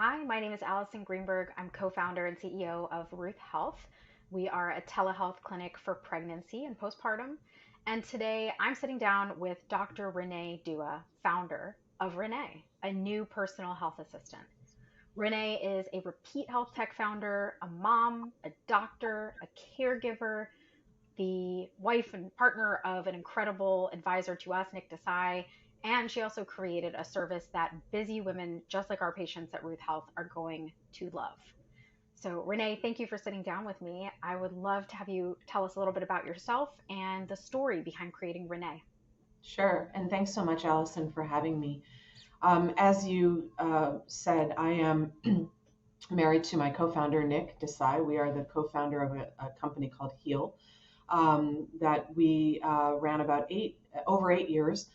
Hi, my name is Allison Greenberg. I'm co-founder and CEO of Ruth Health. We are a telehealth clinic for pregnancy and postpartum. And today I'm sitting down with Dr. Renee Dua, founder of Renee, a new personal health assistant. Renee is a repeat health tech founder, a mom, a doctor, a caregiver, the wife and partner of an incredible advisor to us, Nick Desai. And she also created a service that busy women, just like our patients at Ruth Health, are going to love. So, Renee, thank you for sitting down with me. I would love to have you tell us a little bit about yourself and the story behind creating Renee. Sure, and thanks so much, Allison, for having me. As you said, I am married to my co-founder, Nick Desai. We are the co-founder of a company called Heal that we ran over 8 years.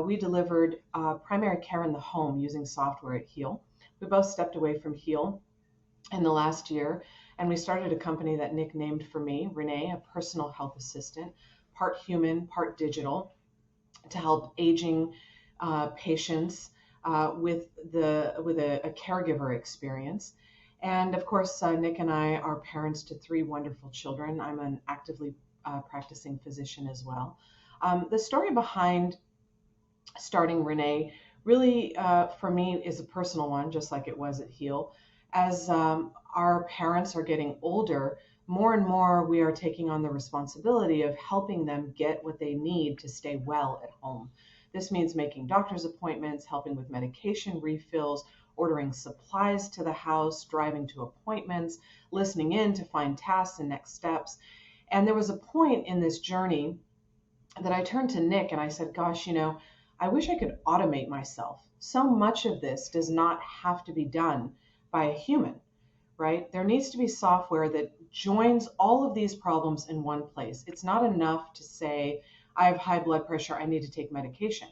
We delivered primary care in the home using software at Heal. We both stepped away from Heal in the last year, and we started a company that Nick named for me, Renee, a personal health assistant, part human, part digital, to help aging patients with a caregiver experience. And of course, Nick and I are parents to three wonderful children. I'm an actively practicing physician as well. The story behind starting Renee really, for me, is a personal one, just like it was at Heal. As our parents are getting older, more and more we are taking on the responsibility of helping them get what they need to stay well at home. This means making doctor's appointments, helping with medication refills, ordering supplies to the house, driving to appointments, listening in to find tasks and next steps. And there was a point in this journey that I turned to Nick and I said, gosh, I wish I could automate myself. So much of this does not have to be done by a human, right? There needs to be software that joins all of these problems in one place. It's not enough to say, I have high blood pressure, I need to take medication.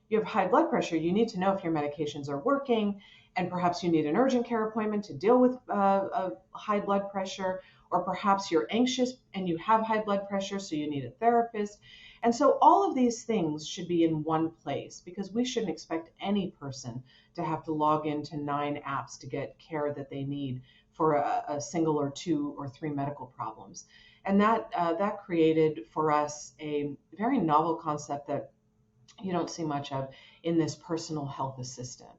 You have high blood pressure, you need to know if your medications are working, and perhaps you need an urgent care appointment to deal with high blood pressure, or perhaps you're anxious and you have high blood pressure, so you need a therapist. And so all of these things should be in one place because we shouldn't expect any person to have to log into 9 apps to get care that they need for a single or two or three medical problems. And that created for us a very novel concept that you don't see much of in this personal health assistant.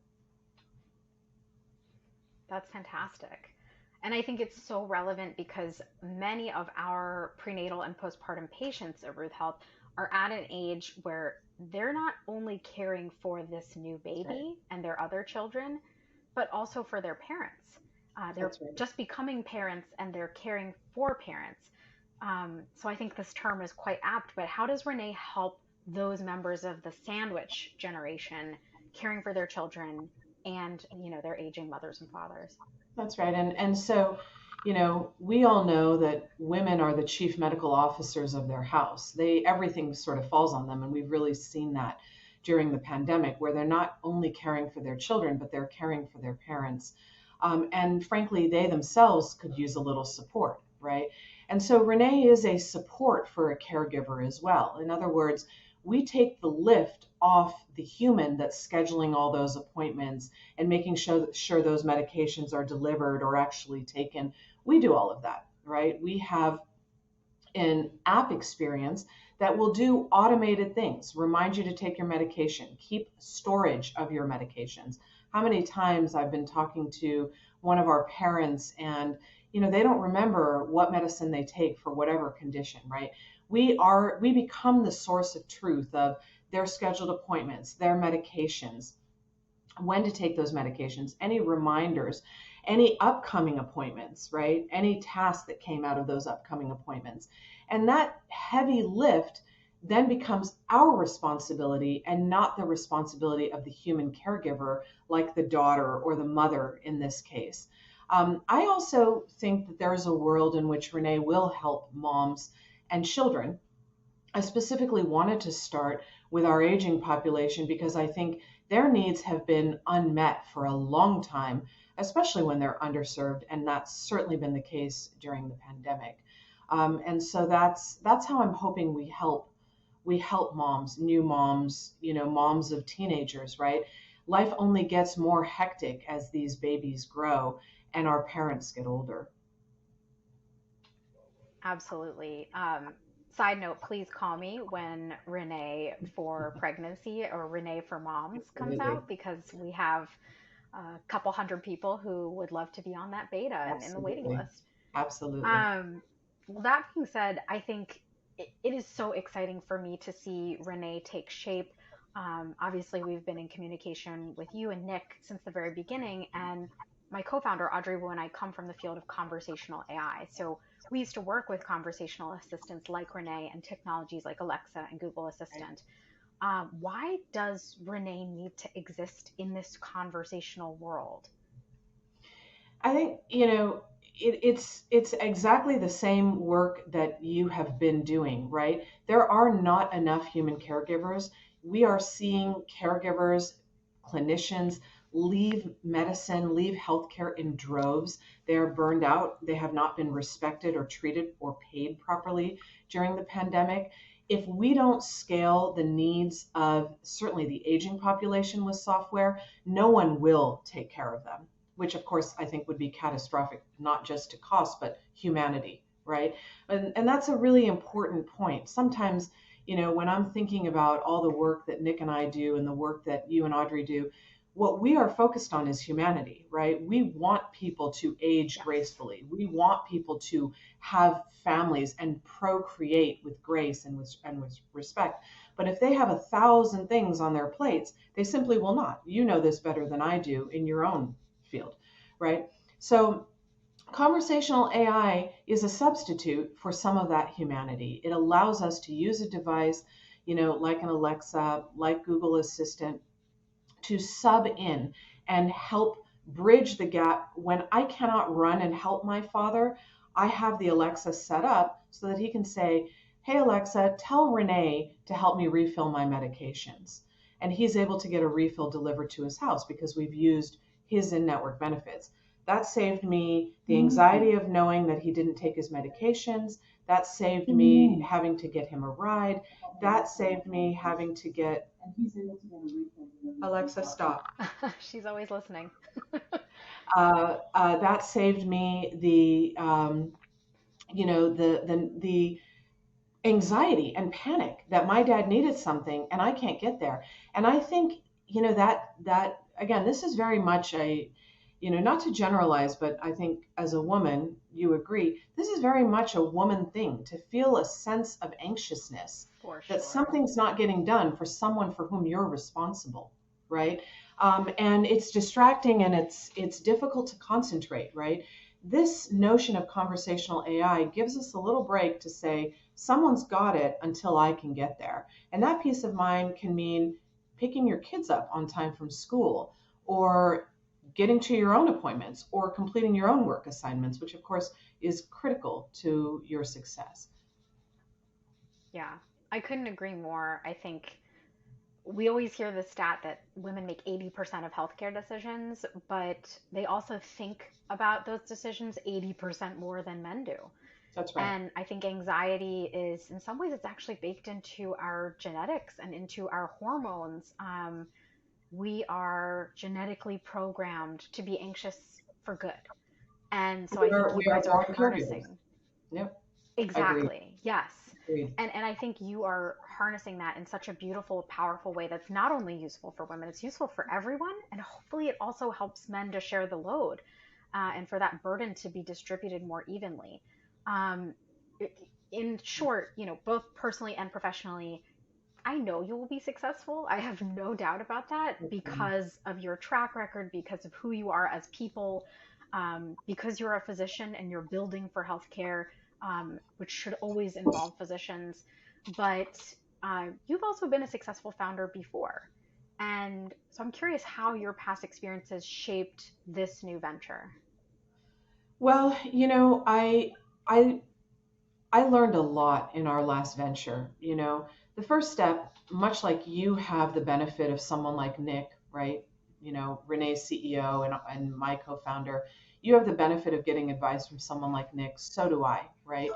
That's fantastic. And I think it's so relevant because many of our prenatal and postpartum patients at Ruth Health are at an age where they're not only caring for this new That's right. baby and their other children, but also for their parents. They're That's right. just becoming parents and they're caring for parents. So I think this term is quite apt. But how does Renee help those members of the sandwich generation caring for their children and their aging mothers and fathers? That's right. And so, we all know that women are the chief medical officers of their house. Everything sort of falls on them, and we've really seen that during the pandemic, where they're not only caring for their children, but they're caring for their parents. And frankly, they themselves could use a little support, right? And so Renee is a support for a caregiver as well. In other words, we take the lift off the human that's scheduling all those appointments and making sure those medications are delivered or actually taken. We do all of that, right? We have an app experience that will do automated things, remind you to take your medication, keep storage of your medications. How many times I've been talking to one of our parents and they don't remember what medicine they take for whatever condition, right? We become the source of truth of their scheduled appointments, their medications, when to take those medications, any reminders, any upcoming appointments, right? Any tasks that came out of those upcoming appointments. And that heavy lift then becomes our responsibility and not the responsibility of the human caregiver, like the daughter or the mother in this case. I also think that there's a world in which Renee will help moms and children. I specifically wanted to start with our aging population because I think their needs have been unmet for a long time, especially when they're underserved, and that's certainly been the case during the pandemic. And so that's how I'm hoping we help moms, new moms, moms of teenagers, right? life only gets more hectic as these babies grow and our parents get older. Absolutely. Side note, please call me when Renee for pregnancy or Renee for moms comes Absolutely. out because we have a couple hundred people who would love to be on that beta and in the waiting Absolutely. list. Absolutely. Well, that being said, I think it is so exciting for me to see Renee take shape. Obviously, we've been in communication with you and Nick since the very beginning, and my co-founder Audrey Wu and I come from the field of conversational AI. So we used to work with conversational assistants like Renee and technologies like Alexa and Google Assistant. Why does Renee need to exist in this conversational world? I think, it's exactly the same work that you have been doing, right? There are not enough human caregivers. We are seeing caregivers, clinicians leave medicine, leave healthcare in droves. They are burned out. They have not been respected or treated or paid properly during the pandemic. If we don't scale the needs of certainly the aging population with software, no one will take care of them, which of course I think would be catastrophic, not just to cost, but humanity, right? And that's a really important point. Sometimes, when I'm thinking about all the work that Nick and I do and the work that you and Audrey do, what we are focused on is humanity, right? We want people to age Yes. gracefully. We want people to have families and procreate with grace and with respect. But if they have 1,000 things on their plates, they simply will not. You know this better than I do in your own field, right? So conversational AI is a substitute for some of that humanity. It allows us to use a device, like an Alexa, like Google Assistant, to sub in and help bridge the gap. When I cannot run and help my father, I have the Alexa set up so that he can say, "Hey, Alexa, tell Renee to help me refill my medications." And he's able to get a refill delivered to his house because we've used his in network benefits. That saved me the anxiety of knowing that he didn't take his medications. That saved me having to get him a ride. That saved me having to get Alexa, stop. She's always listening. That saved me the anxiety and panic that my dad needed something and I can't get there. And I think, that again, this is very much not to generalize, but I think as a woman, you agree, this is very much a woman thing to feel a sense of anxiousness For that sure. something's not getting done for someone for whom you're responsible, right? And it's distracting and it's difficult to concentrate, right? This notion of conversational AI gives us a little break to say, someone's got it until I can get there. And that peace of mind can mean picking your kids up on time from school, or getting to your own appointments, or completing your own work assignments, which of course is critical to your success. Yeah, I couldn't agree more. I think we always hear the stat that women make 80% of healthcare decisions, but they also think about those decisions 80% more than men do. That's right. And I think anxiety is, in some ways, it's actually baked into our genetics and into our hormones. We are genetically programmed to be anxious for good. And so I think you We are guys are born caregivers. harnessing. Yep. Agreed. Exactly. Yes. Agreed. And I think you are harnessing that in such a beautiful, powerful way that's not only useful for women, it's useful for everyone. And hopefully it also helps men to share the load and for that burden to be distributed more evenly. Um, in short, both personally and professionally, I know you will be successful. I have no doubt about that Mhm. because of your track record, because of who you are as people, because you're a physician and you're building for healthcare, which should always involve physicians. But you've also been a successful founder before. And so I'm curious how your past experiences shaped this new venture. Well, I I learned a lot in our last venture. The first step, much like you have the benefit of someone like Nick, right? Renee's CEO and my co-founder, you have the benefit of getting advice from someone like Nick. So do I, right?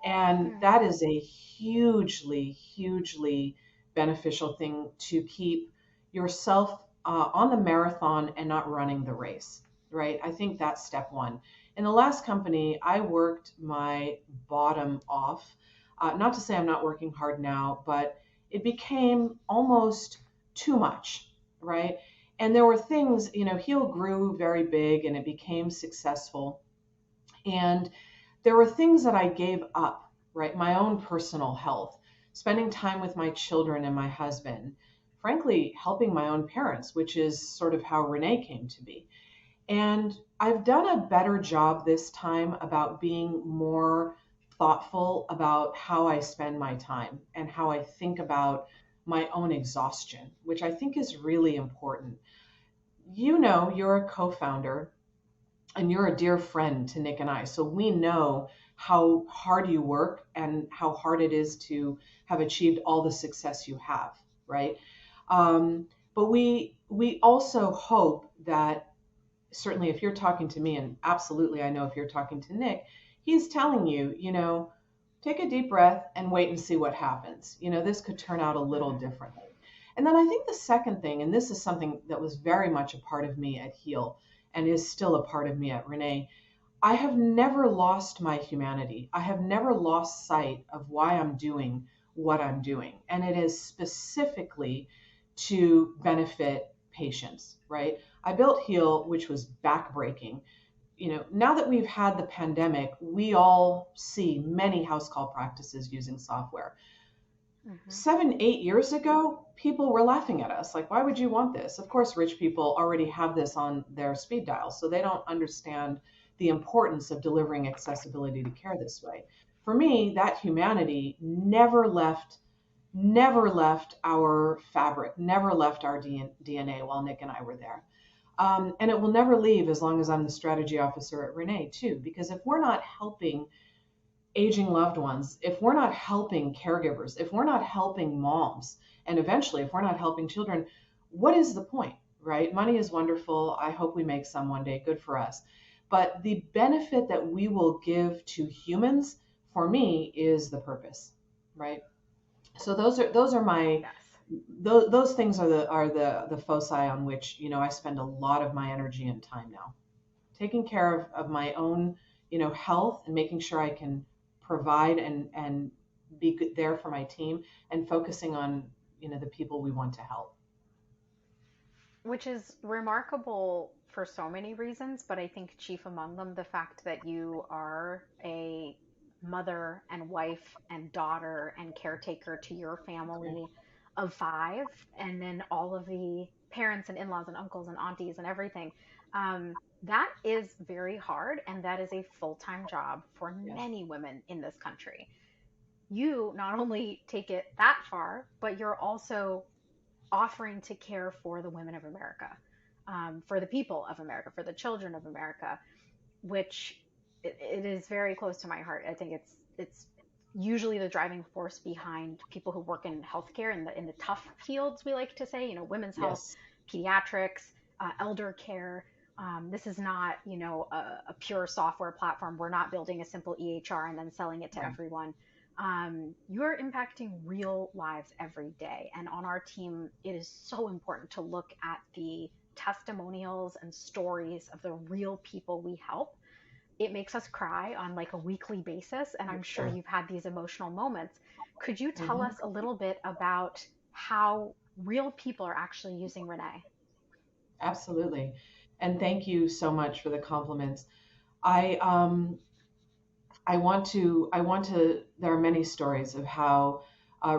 And Mm, that is a hugely, hugely beneficial thing to keep yourself on the marathon and not running the race, right? I think that's step one. In the last company, I worked my bottom off. Not to say I'm not working hard now, but it became almost too much, right? And there were things, Heal grew very big and it became successful. And there were things that I gave up, right? My own personal health, spending time with my children and my husband, frankly, helping my own parents, which is sort of how Renee came to be. And I've done a better job this time about being more thoughtful about how I spend my time and how I think about my own exhaustion, which I think is really important. You're a co founder and you're a dear friend to Nick and I. So we know how hard you work and how hard it is to have achieved all the success you have, right? But we also hope that certainly if you're talking to me, and absolutely I know if you're talking to Nick, he's telling you, take a deep breath and wait and see what happens. This could turn out a little Mhm. differently. And then I think the second thing, and this is something that was very much a part of me at Heal and is still a part of me at Renee, I have never lost my humanity. I have never lost sight of why I'm doing what I'm doing. And it is specifically to benefit patients, right? I built Heal, which was backbreaking. Now that we've had the pandemic, we all see many house call practices using software. Mhm. 7, 8 years ago, people were laughing at us. Like, why would you want this? Of course, rich people already have this on their speed dial, so they don't understand the importance of delivering accessibility to care this way. For me, that humanity never left our fabric, never left our DNA while Nick and I were there. And it will never leave as long as I'm the strategy officer at Renee, too, because if we're not helping aging loved ones, if we're not helping caregivers, if we're not helping moms, and eventually if we're not helping children, what is the point, right? Money is wonderful. I hope we make some one day, good for us. But the benefit that we will give to humans, for me, is the purpose, right? So those are my Yes. those things are the foci on which I spend a lot of my energy and time now, taking care of my own health and making sure I can provide and be good there for my team and focusing on the people we want to help. Which is remarkable for so many reasons, but I think chief among them, the fact that you are a mother and wife and daughter and caretaker to your Yeah. family of five, and then all of the parents and in laws and uncles and aunties and everything. That is very hard, and that is a full time job for Yes. many women in this country. You not only take it that far, but you're also offering to care for the women of America, for the people of America, for the children of America, which it is very close to my heart. I think it's usually the driving force behind people who work in healthcare in the tough fields, we like to say, women's health, Yes. pediatrics, elder care. This is not, a pure software platform. We're not building a simple EHR and then selling it to Right. everyone. You're impacting real lives every day. And on our team, it is so important to look at the testimonials and stories of the real people we help. It makes us cry on like a weekly basis. And I'm sure you've had these emotional moments. Could you tell Hmm. us a little bit about how real people are actually using Renee? Absolutely. And thank you so much for the compliments. I want to there are many stories of how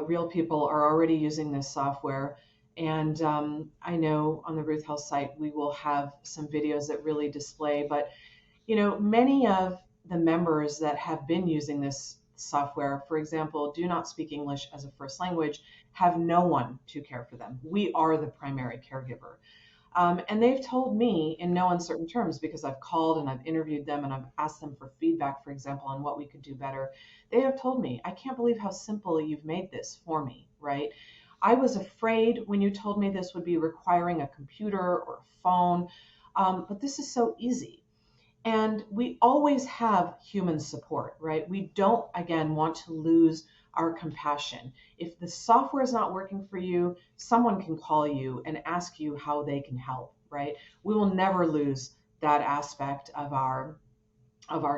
real people are already using this software. And I know on the Ruth Health site, we will have some videos that really display, but many of the members that have been using this software, for example, do not speak English as a first language, have no one to care for them. We are the primary caregiver. And they've told me in no uncertain terms, because I've called and I've interviewed them and I've asked them for feedback, for example, on what we could do better. They have told me, I can't believe how simple you've made this for me, right? I was afraid when you told me this would be requiring a computer or a phone, but this is so easy. And we always have human support, right? We don't, again, want to lose our compassion. If the software is not working for you, someone can call you and ask you how they can help, right? We will never lose that aspect of our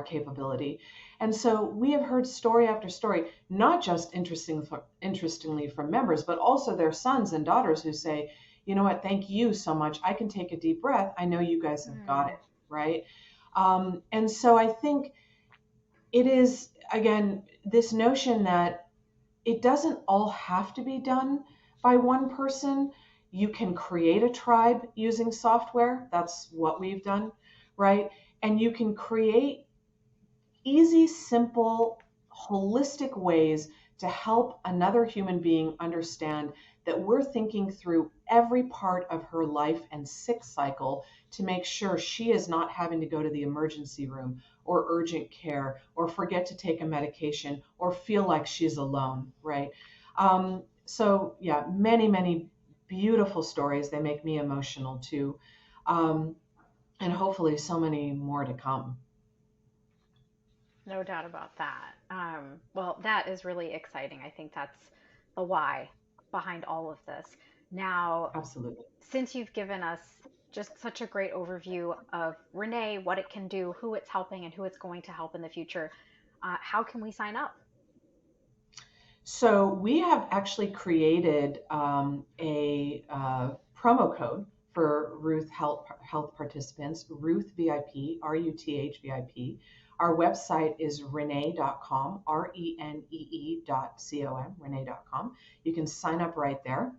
capability. And so we have heard story after story, not just interestingly from members, but also their sons and daughters who say, you know what, thank you so much. I can take a deep breath. I know you guys have got Mm, it, right? And so I think it is, again, this notion that it doesn't all have to be done by one person. You can create a tribe using software. That's what we've done, right? And you can create easy, simple, holistic ways to help another human being understand that we're thinking through every part of her life and sick cycle to make sure she is not having to go to the emergency room or urgent care or forget to take a medication or feel like she's alone, right? So, yeah, many, many beautiful stories. They make me emotional too. Um, and hopefully, so many more to come. no doubt about that. Well, that is really exciting. I think that's the why behind all of this. Now, Absolutely. since you've given us just such a great overview of Renee, what it can do, who it's helping, and who it's going to help in the future, how can we sign up? So we have actually created a promo code for Health participants, Ruth VIP, RUTH VIP. Our website is renee.com, renee.com, renee.com. You can sign up right there.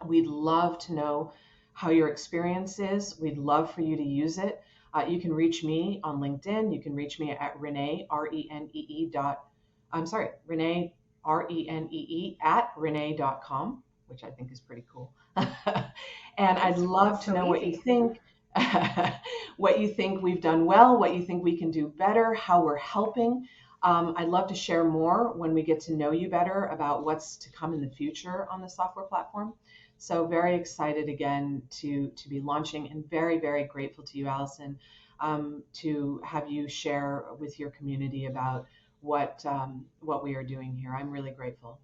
We'd love to know how your experience is. We'd love for you to use it. You can reach me on LinkedIn. You can reach me at Renee, R-E-N-E-E dot, I'm sorry, Renee, R-E-N-E-E at Renee.com, which I think is pretty cool. And I'd It's love to so know what you easy. think, what you think we've done well, what you think we can do better, how we're helping. I'd love to share more when we get to know you better about what's to come in the future on the software platform. So very excited again to be launching, and very, very grateful to you, Allison, to have you share with your community about what we are doing here. I'm really grateful.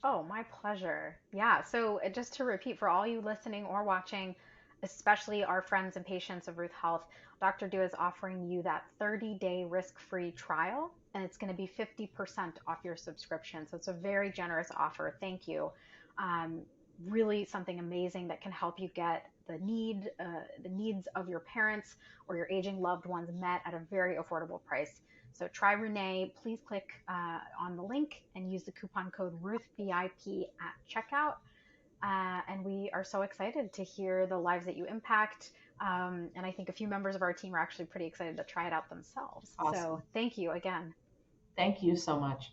Oh, my pleasure. Yeah. So, just to repeat for all you listening or watching, especially our friends and patients of Ruth Health, Dr. Dua is offering you that 30-day risk-free trial, and it's going to be 50% off your subscription. So, it's a very generous offer. Thank you. Um, Really something amazing that can help you get the needs of your parents or your aging loved ones met at a very affordable price. So try Renee. Please click on the link and use the coupon code RuthVIP at checkout. And we are so excited to hear the lives that you impact. And I think a few members of our team are actually pretty excited to try it out themselves. So Awesome. thank you again. Thank you so much.